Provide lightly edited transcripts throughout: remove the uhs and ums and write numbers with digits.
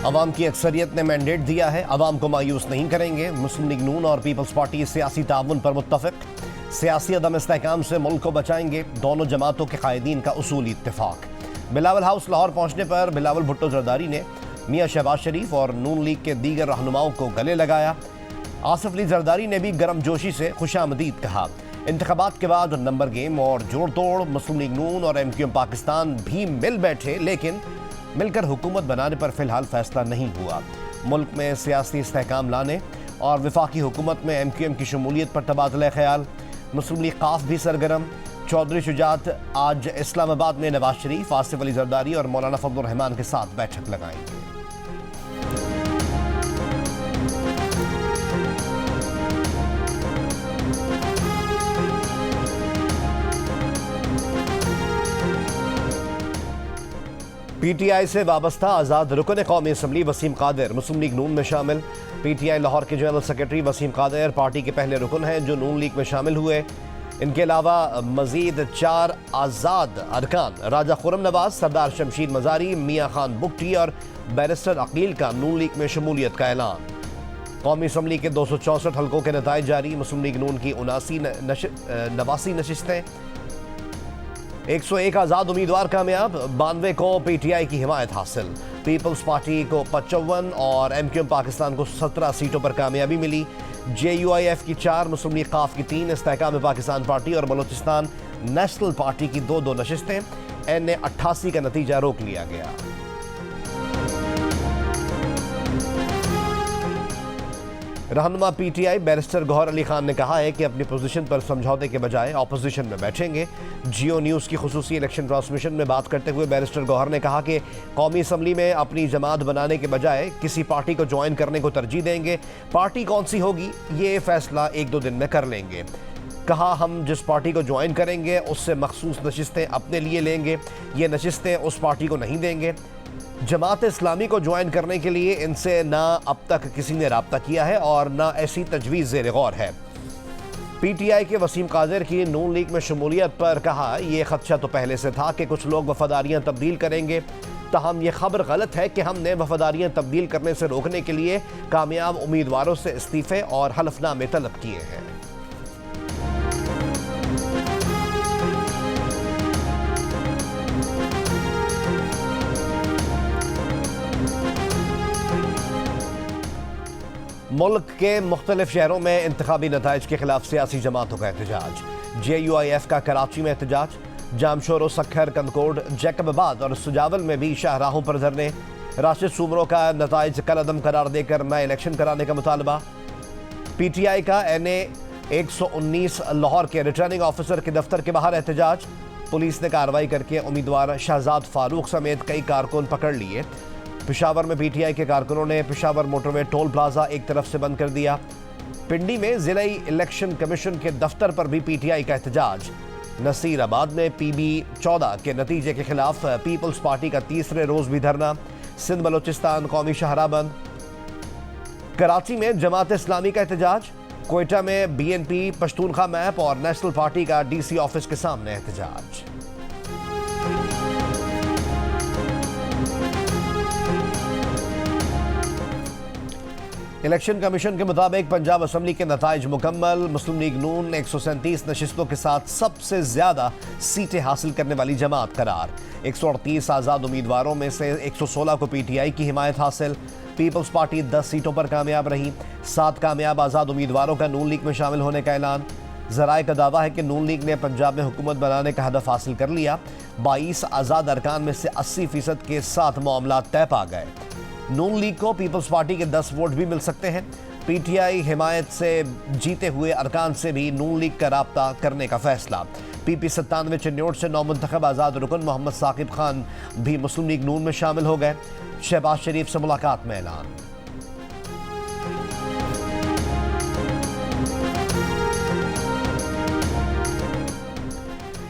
अवाम की अक्सरियत ने मैंडेट दिया है, अवाम को मायूस नहीं करेंगे। मुस्लिम लीग नून और पीपल्स पार्टी सियासी ताउन पर मुत्तफिक। सियासी अदम इस्तेहकाम से मुल्क को बचाएंगे, दोनों जमातों के कायदीन का उसूली इत्तेफाक। बिलावल हाउस लाहौर पहुंचने पर बिलावल भुट्टो जरदारी ने मियां शहबाज शरीफ और नून लीग के दीगर रहनुमाओं को गले लगाया। आसिफ अली जरदारी ने भी गर्मजोशी से खुशामदीद कहा। इंतखाबात के बाद नंबर गेम और जोड़ तोड़। मुस्लिम लीग नून और MQM पाकिस्तान भी मिल बैठे, लेकिन मिलकर हुकूमत बनाने पर फिलहाल फैसला नहीं हुआ। मुल्क में सियासी इस्तेहकाम लाने और वफाकी हुकूमत में MQM की शमूलियत पर तबादला ख्याल। मुस्लिम लीग काफ भी सरगर्म। चौधरी शुजात आज इस्लामाबाद में नवाज शरीफ, आसिफ अली जरदारी और मौलाना फजलुर रहमान के साथ बैठक लगाएंगे। PTI से वाबस्ता आज़ाद रुकन कौमी असम्बली वसीम कादिर मुस्लिम लीग नून में शामिल। PTI लाहौर के general secretary Waseem Qadir party के पहले रुकन हैं जो नून लीग में शामिल हुए। इनके अलावा मजीद 4 आज़ाद अरकान राजा खुरम नवाज, सरदार शमशीर मजारी, मियाँ खान बुगटी और बैरिस्टर अकील का नून लीग में शमूलियत का ऐलान। कौमी असम्बली के 264 हल्कों के नताइज जारी। मुस्लिम लीग नून की 89 नशिस्तें, 101 आज़ाद उम्मीदवार कामयाब, 92 को PTI की हिमायत हासिल। पीपल्स पार्टी को 55 और MQM पाकिस्तान को 17 सीटों पर कामयाबी मिली। JUIF की 4, मुस्लिम लीग काफ की 3, इस्तेहकाम पाकिस्तान पार्टी और बलोचिस्तान नेशनल पार्टी की 2 नशिस्तें। NA 88 का नतीजा रोक लिया गया। रहनुमा PTI बैरिस्टर गौहर अली खान ने कहा है कि अपनी पोजीशन पर समझौते के बजाय ऑपोजिशन में बैठेंगे। जियो न्यूज़ की खुसूसी इलेक्शन ट्रांसमिशन में बात करते हुए बैरिस्टर गौहर ने कहा कि कौमी असम्बली में अपनी जमात बनाने के बजाय किसी पार्टी को ज्वाइन करने को तरजीह देंगे। पार्टी कौन सी होगी ये फैसला 1-2 दिन में कर लेंगे। कहा, हम जिस पार्टी को ज्वाइन करेंगे उससे मखसूस नशिस्तें अपने लिए लेंगे, ये नशिस्तें उस पार्टी को नहीं देंगे। जमात इस्लामी को ज्वाइन करने के लिए इनसे ना अब तक किसी ने रब्ता किया है और ना ऐसी तजवीज़ ज़ेर गौर है। PTI के वसीम कादिर की नून लीग में शमूलियत पर कहा, यह खदशा तो पहले से था कि कुछ लोग वफादारियां तब्दील करेंगे, ताहम यह खबर गलत है कि हमने वफादारियां तब्दील करने से रोकने के लिए कामयाब उम्मीदवारों से इस्तीफ़े और हलफनामे तलब किए हैं। मुल्क के मुख्तलिफ शहरों में इंतखाबी नताइज के खिलाफ सियासी जमातों का एहतजाज। JUIF का कराची में एहतजाज, जामशोरो, सखर, कंदकोट, जैकबाबाद और सुजावल में भी शाहराहों पर धरने। राशिद सूमरों का नताइज कलअदम करार देकर नए इलेक्शन कराने का मुतालबा। PTI का NA 119 लाहौर के रिटर्निंग ऑफिसर के दफ्तर के बाहर एहतजाज। पुलिस ने कार्रवाई करके उम्मीदवार शहजाद फारूक समेत कई कारकुन पकड़ लिए। पेशावर में PTI के कारकुनों ने पेशावर मोटरवे टोल प्लाजा एक तरफ से बंद कर दिया। पिंडी में जिलाई इलेक्शन कमीशन के दफ्तर पर भी PTI का एहतजाज। नसीराबाद में PB 14 के नतीजे के खिलाफ पीपल्स पार्टी का तीसरे रोज भी धरना। सिंध बलोचिस्तान कौमी शाहराह बंद। कराची में जमात इस्लामी का एहतजाज। कोयटा में BNP पश्तूनखा मैप और नेशनल पार्टी का DC ऑफिस के सामने एहतजाज। इलेक्शन कमीशन के मुताबिक पंजाब असम्बली के नताइज मुकम्मल। मुस्लिम लीग नून 137 नशिस्तों के साथ सबसे ज्यादा सीटें हासिल करने वाली जमात करार। 138 आज़ाद उम्मीदवारों में से 116 को PTI की हिमायत हासिल। पीपल्स पार्टी 10 सीटों पर कामयाब रही। 7 कामयाब आज़ाद उम्मीदवारों का नून लीग में शामिल होने का ऐलान। ज़राए का दावा है कि नून लीग ने पंजाब में हुकूमत बनाने का हदफ हासिल कर लिया। 22 आज़ाद अरकान में से 80% के साथ मामला तय पा गए। नून लीग को पीपल्स पार्टी के 10 वोट भी मिल सकते हैं। PTI हिमायत से जीते हुए अरकान से भी नून लीग का राब्ता करने का फैसला। PP 97 चिन्नौट से नौमुंतखब आज़ाद रुकन मोहम्मद साकिब खान भी मुस्लिम लीग नून में शामिल हो गए। शहबाज शरीफ से मुलाकात में ऐलान।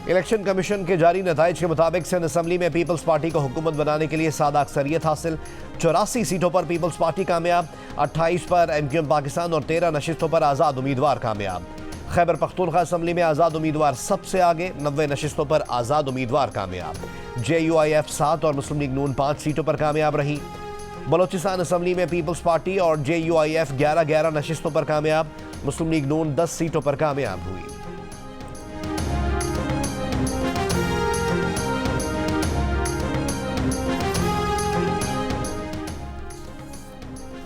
इलेक्शन कमीशन के जारी नताइज के मुताबिक सिंध असम्बली में पीपल्स पार्टी को हुकूमत बनाने के लिए सादा अक्सरियत हासिल। 84 सीटों पर पीपल्स पार्टी कामयाब, 28 पर MQM पाकिस्तान और 13 नशिस्तों पर आज़ाद उम्मीदवार कामयाब। खैबर पख्तूनख्वा असम्बली में आज़ाद उम्मीदवार सबसे आगे, 90 नशिस्तों पर आज़ाद उम्मीदवार कामयाब। JUIF 7 और मुस्लिम लीग नून 5 सीटों पर कामयाब रही। बलोचिस्तान असम्बली में पीपल्स पार्टी और JUIF 11-11 नशिस्तों पर कामयाब। मुस्लिम लीग नून 10 सीटों पर कामयाब हुई।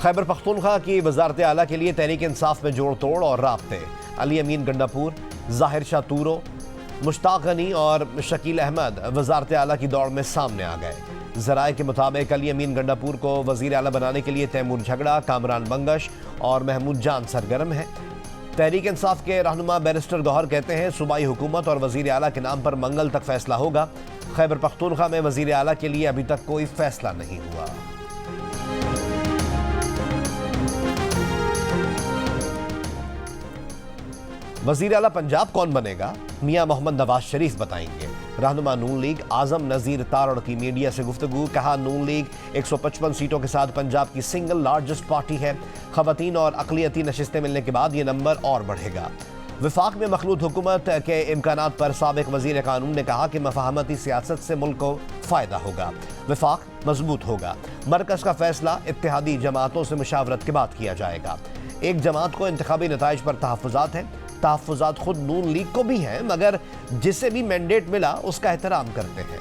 खैबर पख्तूनख्वा की वजारत आला के लिए तहरीक इंसाफ में जोड़ तोड़ और राब्ते। अली अमीन गंडापुर, जाहिर शाह तूरो, मुश्ताक गनी और शकील अहमद वजारत आला की दौड़ में सामने आ गए। जराए के मुताबिक अली अमीन गंडापुर को वजीर आला बनाने के लिए तैमूर झगड़ा, कामरान बंगश और महमूद जान सरगर्म है। तहरीक इंसाफ के रहनुमा बैरिस्टर गौहर कहते हैं सूबाई हुकूमत और वजीर आला के नाम पर मंगल तक फैसला होगा। खैबर पख्तूनख्वा में वजीर आला के लिए अभी तक कोई फैसला नहीं हुआ। वजीर आला पंजाब कौन बनेगा, मियां मोहम्मद नवाज शरीफ बताएंगे। रहनुमा नून लीग आजम नजीर तारड़ की मीडिया से गुफ्तगू, कहा नून लीग 155 सीटों के साथ पंजाब की सिंगल लार्जेस्ट पार्टी है। खवातीन और अकलियती नशिस्तें मिलने के बाद ये नंबर और बढ़ेगा। विफाक में मखलूत हुकूमत के इम्कानात पर साबिक वजीर कानून ने कहा कि मफाहमती सियासत से मुल्क को फायदा होगा, विफाक मजबूत होगा। मरकज का फैसला इत्तेहादी जमातों से मुशावरत के बाद किया जाएगा। एक जमात को इंतखाबी नताइज पर तहफ़्फ़ुज़ात हैं, तहफ़्फ़ुज़ात खुद नून लीग को भी हैं, मगर जिसे भी मैंडेट मिला उसका एहतराम करते हैं।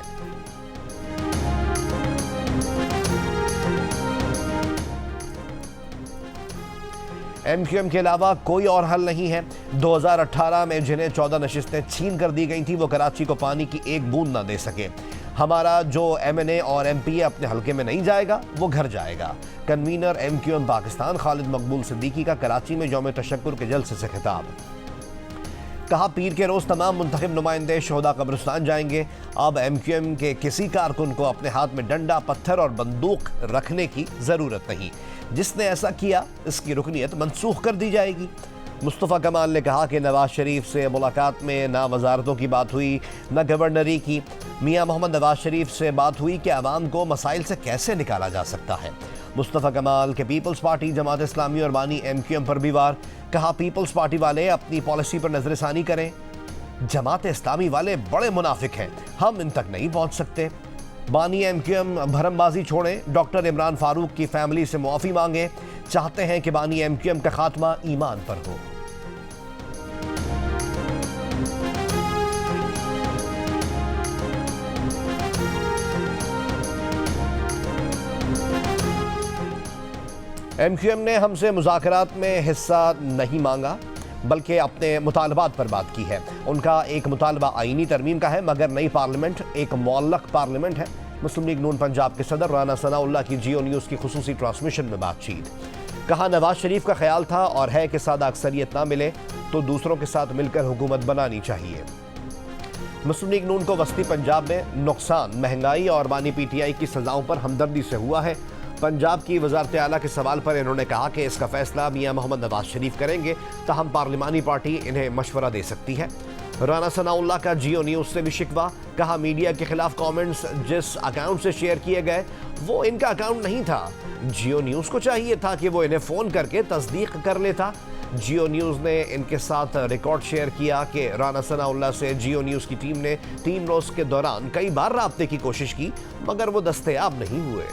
MQM के अलावा कोई और हल नहीं है। 2018 में जिन्हें 14 नशिस्तें छीन कर दी गई थी वो कराची को पानी की एक बूंद ना दे सके। हमारा जो MNA और MP अपने हलके में नहीं जाएगा वो घर जाएगा। कन्वीनर MQM पाकिस्तान खालिद मकबूल सिद्दीकी का कराची में यौम तशक्कुर के जलसे से खिताब। कहा पीर के रोज तमाम मुंतखब नुमाइंदे शोहदा कब्रिस्तान जाएंगे। अब MQM के किसी कारकुन को अपने हाथ में डंडा, पत्थर और बंदूक रखने की जरूरत नहीं। जिसने ऐसा किया इसकी रुकनियत मनसूख कर दी जाएगी। मुस्तफ़ा कमाल ने कहा कि नवाज शरीफ से मुलाकात में ना वजारतों की बात हुई न गवर्नरी की। मियां मोहम्मद नवाज शरीफ से बात हुई कि अवाम को मसाइल से कैसे निकाला जा सकता है। मुस्तफ़ा कमाल के पीपल्स पार्टी, जमात इस्लामी और बानी MQM पर भी वार। कहा पीपल्स पार्टी वाले अपनी पॉलिसी पर नजरसानी करें, जमात इस्लामी वाले बड़े मुनाफिक हैं, हम इन तक नहीं पहुंच सकते। बानी MQM भरमबाजी छोड़ें, डॉक्टर इमरान फारूक की फैमिली से मुआफ़ी मांगे, चाहते हैं कि बानी MQM का खात्मा ईमान पर हो। MQM ने हमसे मुज़ाकरात में हिस्सा नहीं मांगा बल्कि अपने मुतालबात पर बात की है। उनका एक मुतालबा आईनी तरमीम का है, मगर नई पार्लियामेंट एक मुअल्लक पार्लियामेंट है। मुस्लिम लीग नून पंजाब के सदर राना सनाउल्लाह की जियो न्यूज़ की खुसूसी ट्रांसमिशन में बातचीत। कहा नवाज शरीफ का ख्याल था और है कि सादा अक्सरियत ना मिले तो दूसरों के साथ मिलकर हुकूमत बनानी चाहिए। मुस्लिम लीग नून को वस्ती पंजाब में नुकसान, महंगाई और बानी PTI की सजाओं पर हमदर्दी से हुआ है। पंजाब की वजारत आला के सवाल पर इन्होंने कहा कि इसका फैसला मियां मोहम्मद नवाज शरीफ करेंगे, ताहम पार्लिमानी पार्टी इन्हें मशवरा दे सकती है। राना सनाउल्लाह का जियो न्यूज़ से भी शिकवा। कहा मीडिया के खिलाफ कमेंट्स जिस अकाउंट से शेयर किए गए वो इनका अकाउंट नहीं था। जियो न्यूज़ को चाहिए था कि वो इन्हें फ़ोन करके तस्दीक कर लेता। जियो न्यूज़ ने इनके साथ रिकॉर्ड शेयर किया कि राना सनाउल्लाह से जियो न्यूज़ की टीम ने 3 रोज़ के दौरान कई बार राब्ते की कोशिश की, मगर वो दस्तयाब नहीं हुए।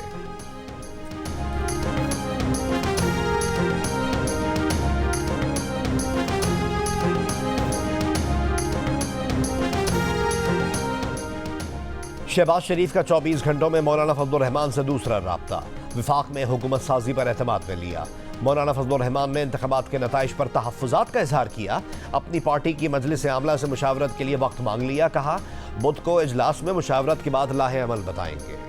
शहबाज शरीफ का 24 घंटों में मौलाना फजलुर रहमान से दूसरा राब्ता। विफाक में हुकूमत साजी पर एतमाद में लिया। मौलाना फजलुर रहमान ने इंतखाबात के नताइज पर तहफ़्फ़ुज़ात का इजहार किया। अपनी पार्टी की मजलिस आमला से मुशावरत के लिए वक्त मांग लिया। कहा बुध को इजलास में मुशावरत के बाद लाहे अमल बताएंगे।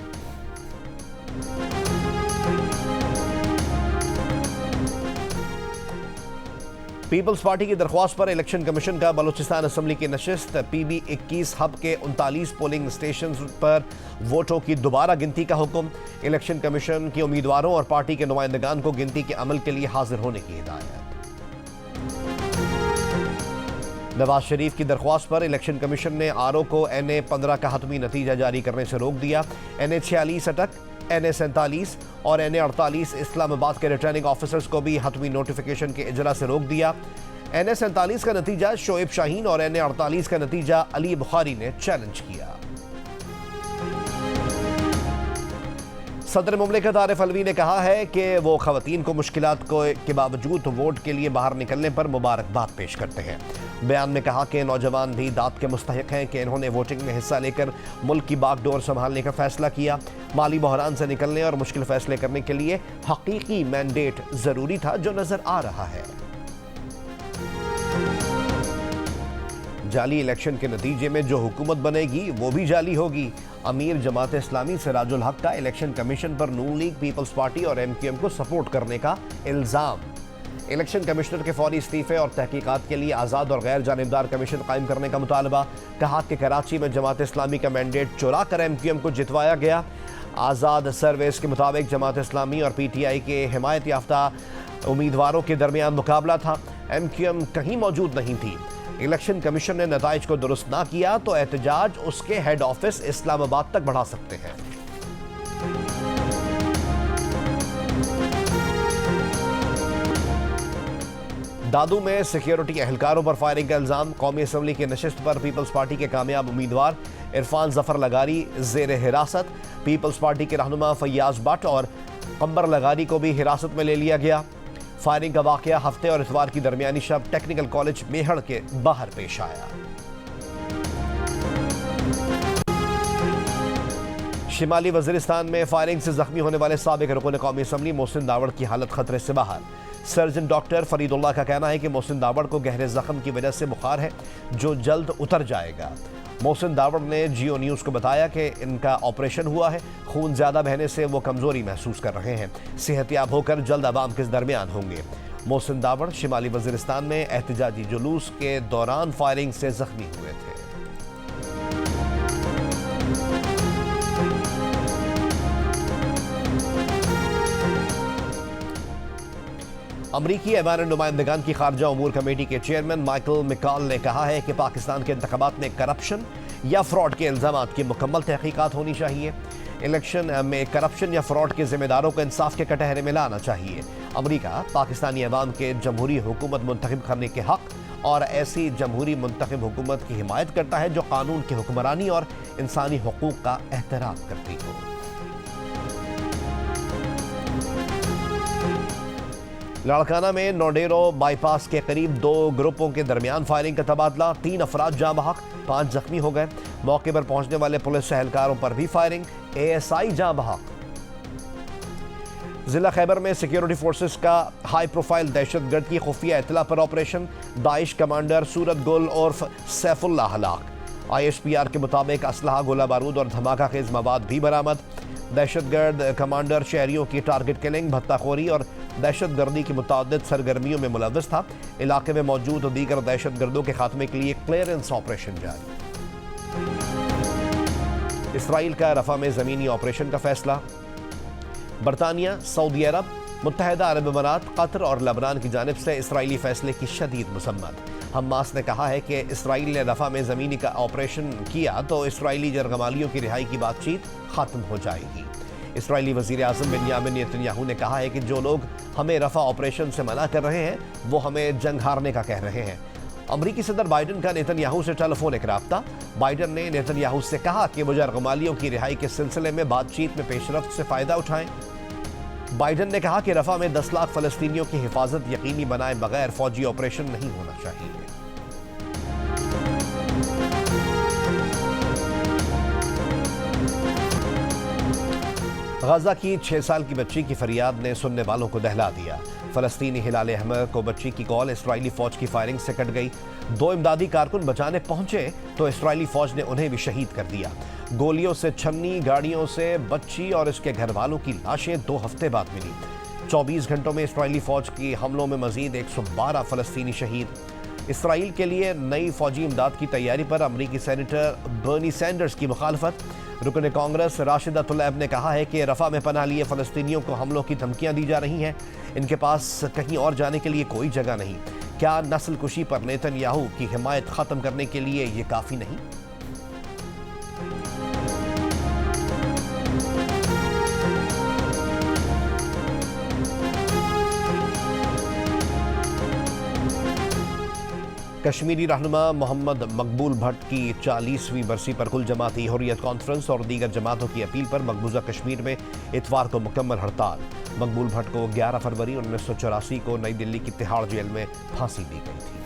पीपल्स पार्टी की दरख्वास्त पर इलेक्शन कमीशन का बलोचिस्तान असम्बली की नशिस्त। PB21 हब के 39 पोलिंग स्टेशन पर वोटों की दोबारा गिनती का हुक्म। इलेक्शन कमीशन के उम्मीदवारों और पार्टी के नुमाइंदगान को गिनती के अमल के लिए हाजिर होने की हिदायत। नवाज शरीफ की दरख्वास्त पर इलेक्शन कमीशन ने RO को NA 15 का हतमी नतीजा जारी करने से रोक दिया। NA 46 अटक, NA 47 और NA 48 इस्लामाबाद के रिटर्निंग ऑफिसर्स को भी हतमी नोटिफिकेशन के इजरा से रोक दिया। NA 47 का नतीजा शोएब शाहीन और NA 48 का नतीजा अली बुखारी ने चैलेंज किया। सदर मुमलिकत आरिफ अलवी ने कहा है कि वो खवातीन को मुश्किलात के बावजूद वोट के लिए बाहर निकलने पर मुबारकबाद पेश करते हैं। बयान में कहा कि नौजवान भी दाद के मुस्तहिक हैं कि इन्होंने वोटिंग में हिस्सा लेकर मुल्क की बागडोर संभालने का फैसला किया। माली बहरान से निकलने और मुश्किल फैसले करने के लिए हकीकी मैंडेट जरूरी था, जो नजर आ रहा है। जाली इलेक्शन के नतीजे में जो हुकूमत बनेगी वो भी जाली होगी। अमीर जमात इस्लामी सिराजुल हक का इलेक्शन कमीशन पर नून लीग, पीपल्स पार्टी और MQM को सपोर्ट करने का इल्जाम। इलेक्शन कमिश्नर के फौरी इस्तीफे और तहकीकात के लिए आज़ाद और गैर जानिबदार कमीशन कायम करने का मुतालबा। कहा कि कराची में जमात इस्लामी का मैंडेट चुरा कर MQM को जितवाया गया। आज़ाद सर्विस के मुताबिक जमात इस्लामी और PTI के हिमायत याफ्ता उम्मीदवारों के दरमियान मुकाबला था। MQM कहीं मौजूद नहीं थी। इलेक्शन कमीशन ने नताइज को दुरुस्त ना किया तो एहतजाज उसके हेड ऑफिस इस्लामाबाद तक बढ़ा सकते हैं। दादू में सिक्योरिटी एहलकारों पर फायरिंग का इल्जाम। कौमी असम्बली की नशिस्त पर पीपल्स पार्टी के कामयाब उम्मीदवार इरफान जफर लगारी जेर हिरासत। पीपल्स पार्टी के रहनुमा फैयाज भट्ट और कंबर लगारी को भी हिरासत में ले लिया गया। फायरिंग का वाकया हफ्ते और इतवार की दरमियानी शब टेक्निकल कॉलेज मेहड़ के बाहर पेश आया। शिमाली वजीरिस्तान में फायरिंग से जख्मी होने वाले साबिक रुकन कौमी असम्बली मोहसिन दावड़ की हालत खतरे से बाहर। सर्जन डॉक्टर फरीदुल्लाह का कहना है कि मोहसिन दावड़ को गहरे जख्म की वजह से बुखार है, जो जल्द उतर जाएगा। मोहसिन दावड़ ने जियो न्यूज़ को बताया कि इनका ऑपरेशन हुआ है। खून ज़्यादा बहने से वो कमज़ोरी महसूस कर रहे हैं। सेहतियाब होकर जल्द आवाम के दरमियान होंगे। मोहसिन दावड़ शिमाली वजीरिस्तान में एहतजाजी जुलूस के दौरान फायरिंग से जख्मी हुए थे। अमरीकी ऐवान नुमाइंदगान की खारजा उमूर कमेटी के चेयरमैन माइकल मिकाल ने कहा है कि पाकिस्तान के इंतखाबात में करप्शन या फ्रॉड के इल्जामात की मुकम्मल तहकीकात होनी चाहिए। इलेक्शन में करप्शन या फ्रॉड के जिम्मेदारों को इंसाफ के कटहरे में लाना चाहिए। अमरीका पाकिस्तानी ऐवान के जमहूरी हुकूमत मुंतखब करने के हक और ऐसी जमहूरी मुंतखब हुकूमत की हिमायत करता है जो कानून की हुक्मरानी और इंसानी हुकूक का एहतराम करती हो। लाड़काना में नोडेरो बाईपास के करीब 2 ग्रुपों के दरमियान फायरिंग का तबादला। 3 अफराद जाँ बहक, 5 जख्मी हो गए। मौके पर पहुंचने वाले पुलिस एहलकारों पर भी फायरिंग। ASI जाँ बहक। जिला खैबर में सिक्योरिटी फोर्सेस का हाई प्रोफाइल दहशतगर्द की खुफिया इतला पर ऑपरेशन। दाइश कमांडर सूरत गुल उर्फ सैफुल्लाह हलाक। ISPR के मुताबिक असलहा, गोला बारूद और धमाका खेज मवाद भी बरामद। दहशतगर्द कमांडर शहरियों की टारगेट किलिंग, भत्ताखोरी और दहशतगर्दी की मुतादिद सरगर्मियों में मुलव्वस था। इलाके में मौजूद दीगर दहशतगर्दों के खात्मे के लिए क्लियरेंस ऑपरेशन जारी। इसराइल का रफा में ज़मीनी ऑपरेशन का फैसला। बरतानिया, सऊदी अरब, मुत्तहिदा अरब अमारात, कतर और लबनान की जानिब से इसराइली फैसले की शदीद मसम्मत। हमास ने कहा है कि इसराइल ने रफा में ज़मीनी का ऑपरेशन किया तो इसराइली जरगमालियों की रिहाई की बातचीत ख़त्म हो जाएगी। इसराइली वज़ीर आज़म बेंयामिन नेतन्याहू ने कहा है कि जो लोग हमें रफा ऑपरेशन से मना कर रहे हैं वो हमें जंग हारने का कह रहे हैं। अमरीकी सदर बाइडन का नेतन्याहू से टेलीफोनिक राब्ता। बाइडन ने नेतन्याहू से कहा कि वो जरगमालियों की रिहाई के सिलसिले में बातचीत में पेशरफ्त से फ़ायदा उठाएं। बाइडन ने कहा कि रफा में 10 लाख फ़लस्तीनियों की हिफाजत यकीनी बनाए बगैर फौजी ऑपरेशन नहीं होना चाहिए। गाजा की 6 साल की बच्ची की फरियाद ने सुनने वालों को दहला दिया। फ़लस्तीनी हिलाल अहमद को बच्ची की कॉल इसराइली फ़ौज की फायरिंग से कट गई। 2 इमदादी कारकुन बचाने पहुंचे तो इसराइली फ़ौज ने उन्हें भी शहीद कर दिया। गोलियों से छन्नी, गाड़ियों से बच्ची और इसके घर वालों की लाशें 2 हफ्ते बाद मिली। 24 घंटों में इसराइली फ़ौज की हमलों में मजीद 112 फ़लस्तीनी शहीद। इसराइल के लिए नई फ़ौजी इमदाद की तैयारी पर अमरीकी सेनेटर बर्नी सैंडर्स की मुखालफत। रुकन कांग्रेस राशिदा तलैब ने कहा है कि रफ़ा में पनाह लिए फ़लस्तीनियों को हमलों की धमकियां दी जा रही हैं। इनके पास कहीं और जाने के लिए कोई जगह नहीं। क्या नस्ल कुशी पर नेतन्याहू की हिमायत ख़त्म करने के लिए ये काफ़ी नहीं? कश्मीरी रहनुमा मोहम्मद मकबूल भट्ट की 40वीं बरसी पर कुल जमाती हुर्रियत कॉन्फ्रेंस और दीगर जमातों की अपील पर मकबूजा कश्मीर में इतवार को मुकम्मल हड़ताल। मकबूल भट्ट को 11 फरवरी 1984 को नई दिल्ली की तिहाड़ जेल में फांसी दी गई थी।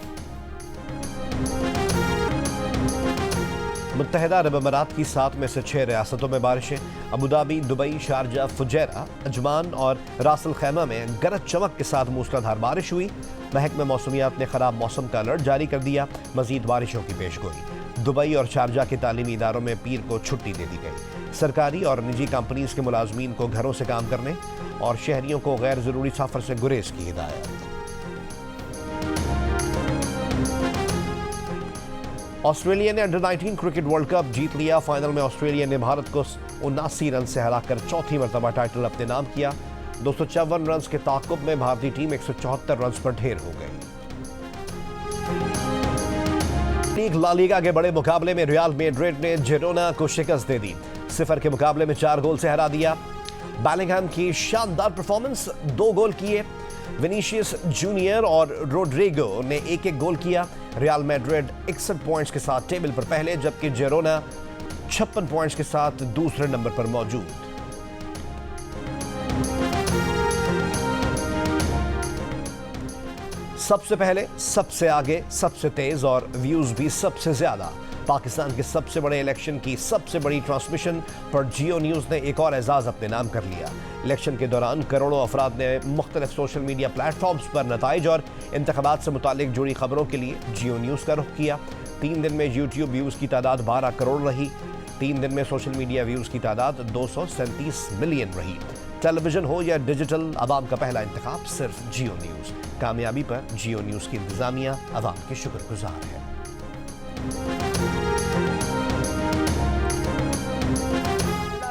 मुत्तहिदा अरब अमीरात की 7 में से 6 रियासतों में बारिशें। Abu Dhabi, Dubai, Sharjah, Fujairah, Ajman और रासल खैमा में गरज चमक के साथ मूसलाधार बारिश हुई। महकमे मौसमियात ने खराब मौसम का अलर्ट जारी कर दिया। मजीद बारिशों की पेशगोई। दुबई और शारजा के तालीमी इदारों में पीर को छुट्टी दे दी गई। सरकारी और निजी कंपनीज के मुलाजमीन को घरों से काम करने और शहरियों को गैर जरूरी सफर से गुरेज की हिदायत। ऑस्ट्रेलिया ने अंडर-19 क्रिकेट वर्ल्ड कप जीत लिया। फाइनल में ऑस्ट्रेलिया ने भारत को 79 रन से हराकर चौथी मरतबा टाइटल अपने नाम किया। 254 रन के ताक़ुब में भारतीय टीम 174 रन पर ढेर हो गई। लीग ला लीगा के बड़े मुकाबले में रियल मैड्रिड ने जिरोना को शिकस्त दे दी। 0 के मुकाबले में 4 गोल से हरा दिया। बेलिंगहम की शानदार परफॉर्मेंस, 2 गोल किए। विनीशियस जूनियर और रोड्रिगो ने 1-1 गोल किया। रियल मैड्रिड 61 पॉइंट्स के साथ टेबल पर पहले, जबकि जिरोना 56 पॉइंट्स के साथ दूसरे नंबर पर मौजूद। सबसे पहले, सबसे आगे, सबसे तेज और व्यूज भी सबसे ज्यादा। पाकिस्तान के सबसे बड़े इलेक्शन की सबसे बड़ी ट्रांसमिशन पर जियो न्यूज़ ने एक और एजाज अपने नाम कर लिया। इलेक्शन के दौरान करोड़ों अफराद ने मुख्तलिफ सोशल मीडिया प्लेटफॉर्म्स पर नताइज और इंतखाबात से मुतालिक जुड़ी खबरों के लिए जियो न्यूज़ का रुख किया। 3 दिन में यूट्यूब व्यूज़ की तादाद 12 करोड़ रही। 3 दिन में सोशल मीडिया व्यूज़ की तादाद 237 मिलियन रही। टेलीविजन हो या डिजिटल, अवाम का पहला इंतखाब सिर्फ जियो न्यूज़। कामयाबी पर जियो न्यूज़ की इंतजामिया अवाम की शुक्रगुजार है।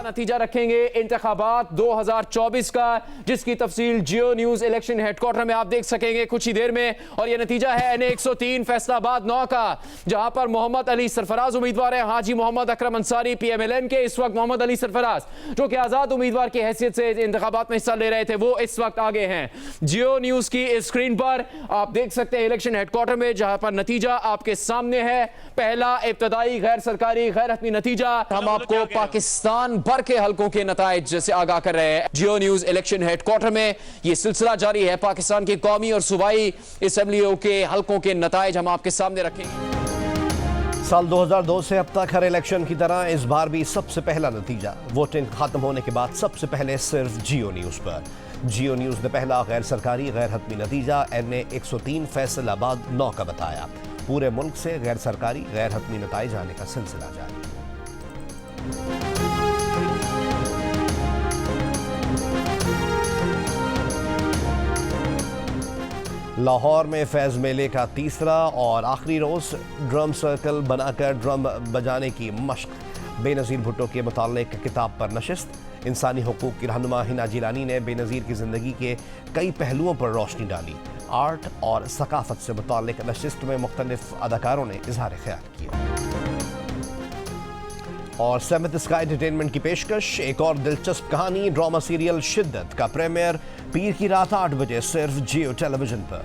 नतीजा रखेंगे इंतखाबात 2024 का, जिसकी तफसील जियो न्यूज इलेक्शन हेडक्वार्टर में आप देख सकेंगे कुछ ही देर में। और यह नतीजा है NA 103 फैसलाबाद 9 का, जहां पर मोहम्मद अली सरफराज उम्मीदवार है। हाजी मोहम्मद अकरम अंसारी PMLN के, इस वक्त मोहम्मद अली सरफराज जो कि आजाद उम्मीदवार की हैसियत से इंतखाबात में हिस्सा ले रहे थे, वो इस वक्त आगे हैं। जियो न्यूज की स्क्रीन पर आप देख सकते हैं इलेक्शन हेडक्वार्टर में, जहां पर नतीजा आपके सामने है। पहला इब्तदाई गैर सरकारी गैर हतमी नतीजा। हम आपको पाकिस्तान भर के हलकों के नताइज से आगाह कर रहे हैं। जियो न्यूज इलेक्शन हेडक्वार्टर में यह सिलसिला जारी है। पाकिस्तान की कौमी और सूबाई असेंबलियों के हलकों के नताइज हम आपके सामने रखेंगे। साल 2002 से अब तक हर इलेक्शन की तरह इस बार भी सबसे पहला नतीजा वोटिंग खत्म होने के बाद सबसे पहले सिर्फ जियो न्यूज पर। जियो न्यूज ने पहला गैर सरकारी गैर हतमी नतीजा NA 103 फैसलाबाद 9 का बताया। पूरे मुल्क से गैर सरकारी गैर हतमी नताइज आने का सिलसिला जारी। लाहौर में फैज़ मेले का तीसरा और आखिरी रोज़ ड्रम सर्कल बनाकर ड्रम बजाने की मश्क। बेनज़ीर भुट्टो के मुताल्लिक़ किताब पर नशिस्त। इंसानी हुकूक़ की रहनुमा हिना जिलानी ने बेनज़ीर की ज़िंदगी के कई पहलुओं पर रोशनी डाली। आर्ट और सकाफ़त से मुताल्लिक़ नशिस्त में मुख्तलिफ अदाकारों ने इज़हार ख्याल किया। और सेवंथ स्काई एंटरटेनमेंट की पेशकश एक और दिलचस्प कहानी, ड्रामा सीरियल शिद्दत का प्रीमियर पीर की रात 8 बजे सिर्फ जियो टेलीविजन पर।